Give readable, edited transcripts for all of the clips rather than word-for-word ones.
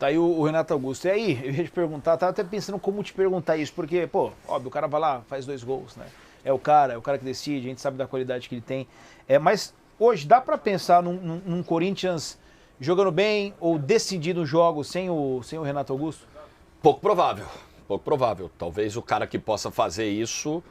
Tá aí o Renato Augusto. E aí, eu ia te perguntar, tava até pensando como te perguntar isso, porque, pô, óbvio, o cara vai lá, faz 2 gols, né? É o cara que decide, a gente sabe da qualidade que ele tem. Mas hoje dá pra pensar num Corinthians jogando bem ou decidindo jogos sem o Renato Augusto? Pouco provável, pouco provável. Talvez o cara que possa fazer isso,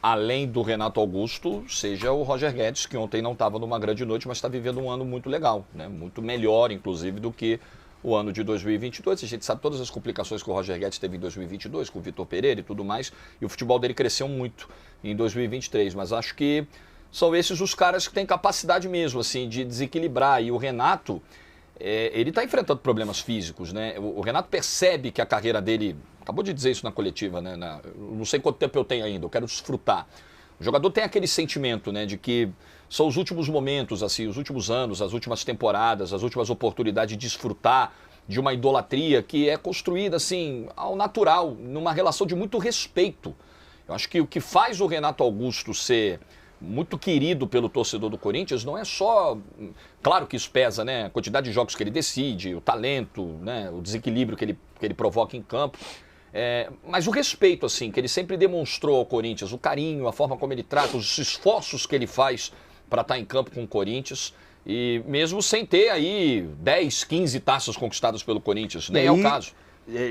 além do Renato Augusto, seja o Roger Guedes, que ontem não estava numa grande noite, mas está vivendo um ano muito legal, né? Muito melhor, inclusive, do que o ano de 2022. A gente sabe todas as complicações que o Roger Guedes teve em 2022, com o Vitor Pereira e tudo mais, e o futebol dele cresceu muito em 2023, mas acho que são esses os caras que têm capacidade mesmo, assim, de desequilibrar. E o Renato, ele está enfrentando problemas físicos, né? O Renato percebe que a carreira dele, acabou de dizer isso na coletiva, né? Não sei quanto tempo eu tenho ainda, eu quero desfrutar. O jogador tem aquele sentimento, né, de que são os últimos momentos, assim, os últimos anos, as últimas temporadas, as últimas oportunidades de desfrutar de uma idolatria que é construída, assim, ao natural, numa relação de muito respeito. Eu acho que o que faz o Renato Augusto ser muito querido pelo torcedor do Corinthians não é só, claro que isso pesa, né, a quantidade de jogos que ele decide, o talento, né, o desequilíbrio que ele provoca em campo, mas o respeito, assim, que ele sempre demonstrou ao Corinthians, o carinho, a forma como ele trata, os esforços que ele faz para estar em campo com o Corinthians, e mesmo sem ter aí 10, 15 taças conquistadas pelo Corinthians, nem é o caso.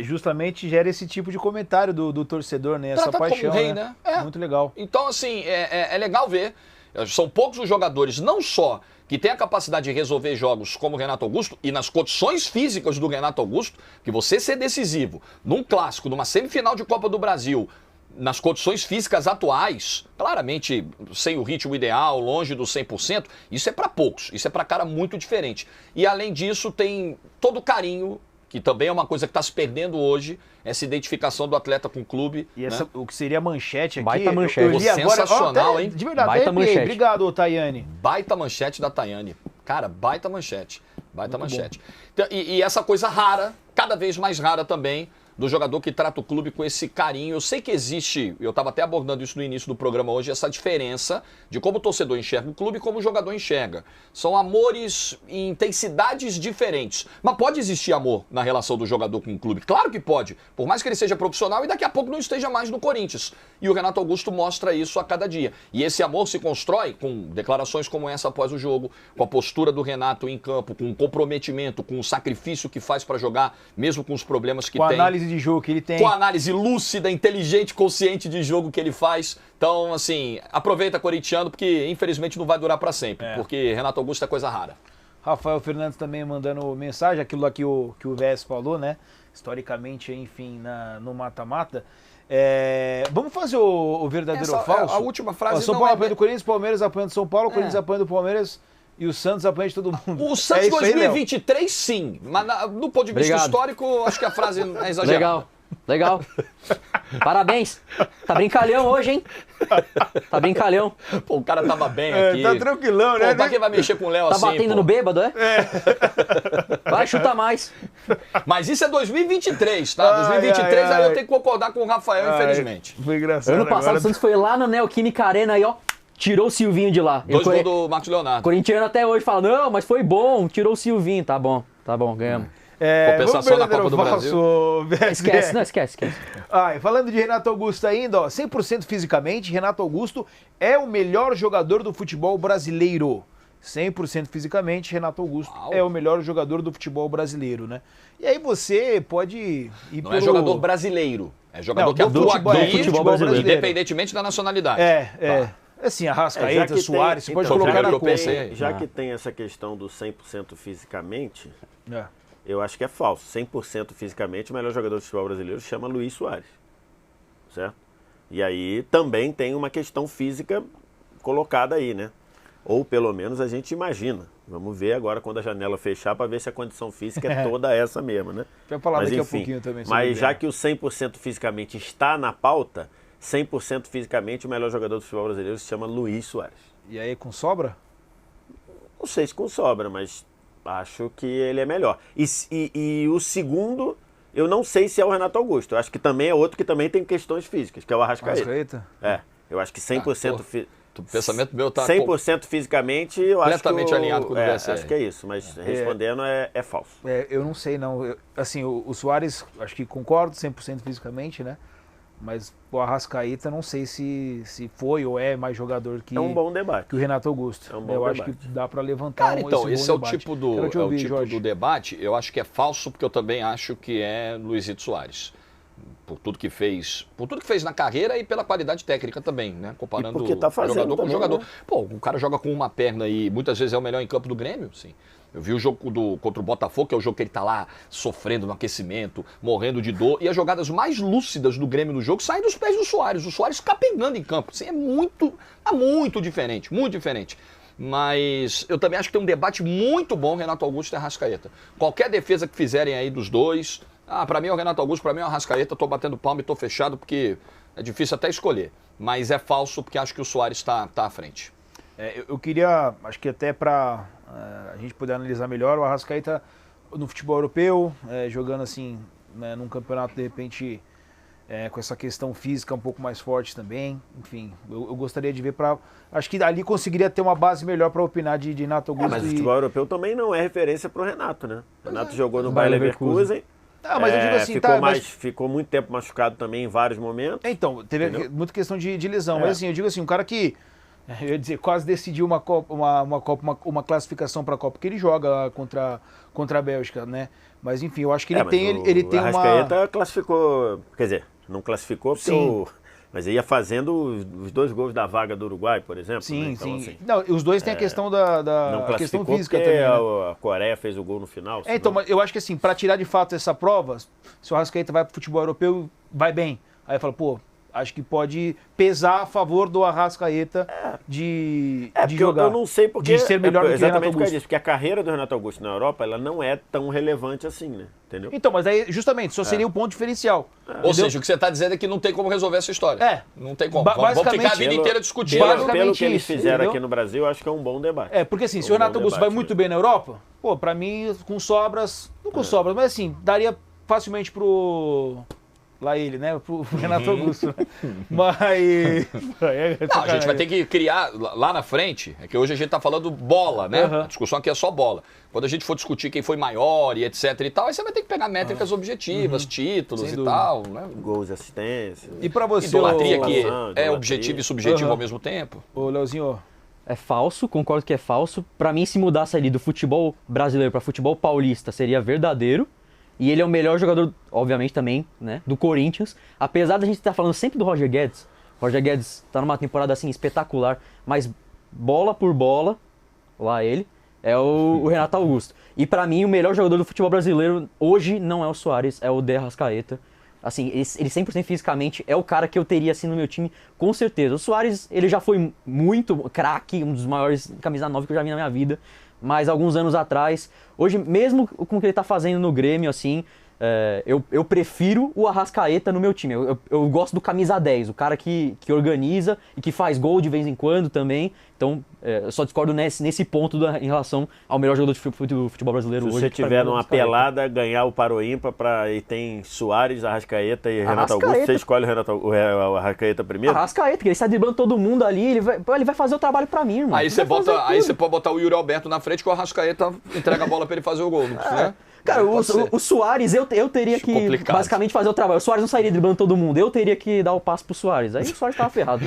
Justamente gera esse tipo de comentário do torcedor, né? Essa paixão, como rei, né? Muito legal. Então, assim, é legal ver. São poucos os jogadores, não só que têm a capacidade de resolver jogos como o Renato Augusto, e nas condições físicas do Renato Augusto, que você ser decisivo num clássico, numa semifinal de Copa do Brasil, nas condições físicas atuais, claramente sem o ritmo ideal, longe do 100%, isso é para poucos, isso é para cara muito diferente. E além disso, tem todo o carinho, que também é uma coisa que está se perdendo hoje, essa identificação do atleta com o clube. E essa, o que seria manchete aqui... Baita manchete. Eu li agora, sensacional, hein? De verdade, baita manchete. Obrigado, Tayane. Baita manchete da Tayane. Cara, baita manchete. Baita manchete. Então, e essa coisa rara, cada vez mais rara também, do jogador que trata o clube com esse carinho. Eu sei que existe, eu estava até abordando isso no início do programa hoje, essa diferença de como o torcedor enxerga o clube e como o jogador enxerga. São amores em intensidades diferentes. Mas pode existir amor na relação do jogador com o clube? Claro que pode. Por mais que ele seja profissional e daqui a pouco não esteja mais no Corinthians. E o Renato Augusto mostra isso a cada dia. E esse amor se constrói com declarações como essa após o jogo, com a postura do Renato em campo, com o comprometimento, com o sacrifício que faz para jogar, mesmo com os problemas que tem. Com a análise de jogo que ele tem. Com a análise lúcida, inteligente, consciente de jogo que ele faz. Então, assim, aproveita, corintiano, porque infelizmente não vai durar para sempre. Porque Renato Augusto é coisa rara. Rafael Fernandes também mandando mensagem, aquilo lá que o VS falou, né? Historicamente, enfim, no mata-mata. Vamos fazer o verdadeiro ou falso? A última frase São Paulo apanhando o Corinthians, Palmeiras apanhando São Paulo, Corinthians apanhando o Palmeiras e o Santos apanhando todo mundo. O Santos isso aí, 2023, sim. Mas do ponto de vista histórico, acho que a frase é exagerada. Legal. Parabéns. Tá brincalhão hoje, hein? Tá brincalhão. Pô, o cara tava bem aqui. Tá tranquilão, né? Pra quem vai mexer com o Léo assim, Tá batendo no bêbado, é? Vai chutar mais. Mas isso é 2023, tá? 2023 aí eu tenho que concordar com o Rafael, infelizmente. Foi engraçado. Ano passado o Santos foi lá na Neoquímica Arena aí, ó. Tirou o Silvinho de lá. 2 gols do Marcos Leonardo. Corintiano até hoje fala, não, mas foi bom, tirou o Silvinho. Tá bom, ganhamos. Compensação na Copa do Brasil. Esquece. Falando de Renato Augusto ainda, ó, 100% fisicamente, Renato Augusto é o melhor jogador do futebol brasileiro. 100% fisicamente, Renato Augusto é o melhor jogador do futebol brasileiro, né? E aí você pode ir Não é jogador brasileiro, é jogador que atua aqui, futebol brasileiro, independentemente da nacionalidade. Assim, Arrascaeta, Soares, você pode colocar na conta. Já que tem essa questão do 100% fisicamente, eu acho que é falso. 100% fisicamente, o melhor jogador do futebol brasileiro se chama Luís Soares. Certo? E aí também tem uma questão física colocada aí, né? Ou pelo menos a gente imagina. Vamos ver agora quando a janela fechar para ver se a condição física é toda essa mesmo, né? Vai falar daqui a pouquinho também. Mas já que o 100% fisicamente está na pauta, 100% fisicamente o melhor jogador do futebol brasileiro se chama Luís Soares. E aí com sobra? Não sei se com sobra, mas acho que ele é melhor. E o segundo, eu não sei se é o Renato Augusto. Eu acho que também é outro que também tem questões físicas, que é o Arrascaeta. Arrascaeta? Eu acho que 100%... O pensamento meu tá 100% fisicamente, eu acho que completamente alinhado com o do VSR. Acho que é isso, mas respondendo é falso. Eu não sei, não. Assim, o Suárez, acho que concordo 100% fisicamente, né? Mas o Arrascaeta, não sei se foi ou é mais jogador que, é um bom debate. Que o Renato Augusto. É um bom eu debate. acho que dá para levantar Cara, então, esse é o debate. tipo do debate. Eu acho que é falso, porque eu também acho que é Luizito Soares. Por tudo que fez na carreira e pela qualidade técnica também, né? Comparando jogador com jogador. Né? Pô, o cara joga com uma perna e muitas vezes é o melhor em campo do Grêmio, sim. Eu vi o jogo contra o Botafogo, que é o jogo que ele tá lá sofrendo no aquecimento, morrendo de dor, e as jogadas mais lúcidas do Grêmio no jogo saem dos pés do Soares. O Soares capengando em campo. Assim, é muito diferente, muito diferente. Mas eu também acho que tem um debate muito bom, Renato Augusto e Arrascaeta. Qualquer defesa que fizerem aí dos dois, pra mim é o Renato Augusto, pra mim é o Arrascaeta, tô batendo palma e tô fechado porque é difícil até escolher. Mas é falso porque acho que o Soares tá à frente. Eu queria, acho que até para a gente poder analisar melhor, o Arrascaeta no futebol europeu, jogando assim, né, num campeonato de repente com essa questão física um pouco mais forte também. Enfim, eu gostaria de ver acho que ali conseguiria ter uma base melhor para opinar de Renato Augusto. Mas o futebol europeu também não é referência pro Renato, né? O Renato jogou no Bayer Leverkusen. Mas eu digo assim, ficou muito tempo machucado também em vários momentos. Então, teve muita questão de lesão. Mas assim, eu digo assim, um cara que, eu ia dizer, quase decidiu uma classificação para a Copa, que ele joga contra a Bélgica, né? Mas enfim, eu acho que ele tem uma... O Arrascaeta classificou, quer dizer, não classificou porque mas ele ia fazendo os 2 gols da vaga do Uruguai, por exemplo. Sim, né? Então, sim. Assim, não, os dois têm a questão da não questão física também. Né? A Coreia fez o gol no final. Então, mas eu acho que assim, para tirar de fato essa prova, se o Arrascaeta vai para o futebol europeu, vai bem. Aí fala, pô, acho que pode pesar a favor do Arrascaeta de jogar. Eu não sei porque... De ser melhor do que o Renato Augusto. Disso, porque a carreira do Renato Augusto na Europa, ela não é tão relevante assim, né? Entendeu? Então, mas aí, justamente, só seria o ponto diferencial. Ou seja, o que você está dizendo é que não tem como resolver essa história. Não tem como. Vamos ficar a vida inteira discutindo. Pelo que eles fizeram aqui no Brasil, eu acho que é um bom debate. Porque assim, se o Renato Augusto vai muito bem na Europa, pô, pra mim, com sobras, não com sobras, mas assim, daria facilmente lá ele, né? Pro Renato Augusto. Mas... Não, a gente vai ter que criar lá na frente, é que hoje a gente tá falando bola, né? A discussão aqui é só bola. Quando a gente for discutir quem foi maior e etc e tal, aí você vai ter que pegar métricas objetivas, títulos e tal, né? Gols e assistências. E pra você... Idolatria que é objetivo e subjetivo ao mesmo tempo. Ô, Leozinho... É falso, concordo que é falso. Pra mim, se mudasse ali do futebol brasileiro pra futebol paulista, seria verdadeiro. E ele é o melhor jogador, obviamente, também, né, do Corinthians. Apesar da gente estar falando sempre do Roger Guedes. Roger Guedes tá numa temporada, assim, espetacular. Mas bola por bola, lá ele, é o Renato Augusto. E pra mim, o melhor jogador do futebol brasileiro hoje não é o Soares, é o De Arrascaeta. Assim, ele 100% fisicamente é o cara que eu teria, assim, no meu time, com certeza. O Soares, ele já foi muito craque, um dos maiores camisa 9 que eu já vi na minha vida. Mas alguns anos atrás, hoje mesmo com o que ele tá fazendo no Grêmio, assim, eu prefiro o Arrascaeta no meu time. Eu gosto do camisa 10, o cara que organiza e que faz gol de vez em quando também. Então, eu só discordo nesse ponto em relação ao melhor jogador do futebol brasileiro hoje. Se você tiver numa pelada, ganhar o Paro Ímpar e tem Soares, Arrascaeta e Renato Augusto, você escolhe o Arrascaeta primeiro? Arrascaeta, que ele está driblando todo mundo ali, ele vai fazer o trabalho pra mim, irmão. Aí você pode botar o Yuri Alberto na frente que o Arrascaeta entrega a bola pra ele fazer o gol, né? Cara, o Soares, eu teria que basicamente fazer o trabalho. O Soares não sairia driblando todo mundo, eu teria que dar o passe pro Soares. Aí o Soares tava ferrado.